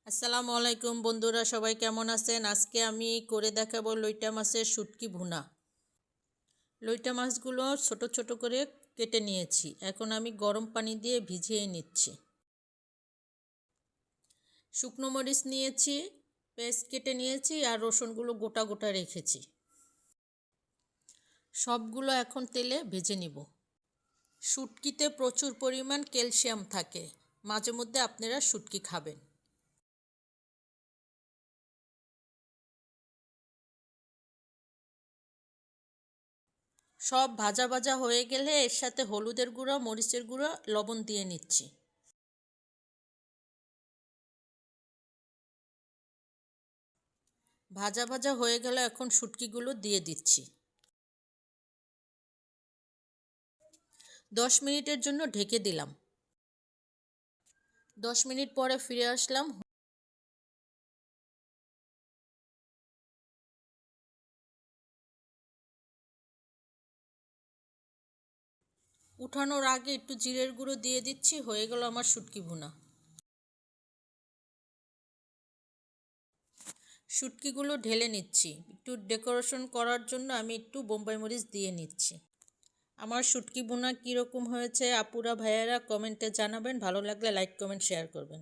আসসালামু আলাইকুম বন্ধুরা, সবাই কেমন আছেন? আজকে আমি করে দেখাবো লইটা মাছের শুটকি ভুনা। লইটা মাছগুলো ছোট ছোট করে কেটে নিয়েছি। এখন আমি গরম পানি দিয়ে ভিজিয়ে নিচ্ছি। শুকনো মরিচ নিয়েছি, পেস্ট কেটে নিয়েছি, আর রসুনগুলো গোটা গোটা রেখেছি। সবগুলো এখন তেলে ভেজে নিব। শুটকিতে প্রচুর পরিমাণ ক্যালসিয়াম থাকে, মাঝে মধ্যে আপনারা শুটকি খাবেন। সব ভাজা ভাজা হয়ে গেলে এর সাথে হলুদের গুঁড়ো, মরিচের গুঁড়ো, লবণ দিয়ে নিচ্ছি। ভাজা ভাজা হয়ে গেলে এখন শুটকিগুলো দিয়ে দিচ্ছি। 10 মিনিটের জন্য ঢেকে দিলাম। 10 মিনিট পরে ফিরে আসলাম। উঠানোর আগে একটু জিরের গুঁড়ো দিয়ে দিচ্ছি। হয়ে গেল আমার শুটকি ভুনা। শুটকিগুলো ঢেলে নিচ্ছি। একটু ডেকোরেশন করার জন্য আমি একটু বোম্বাই মরিচ দিয়ে নিচ্ছি। আমার শুটকি ভুনা কীরকম হয়েছে আপুরা ভাইয়ারা কমেন্টে জানাবেন। ভালো লাগলে লাইক কমেন্ট শেয়ার করবেন।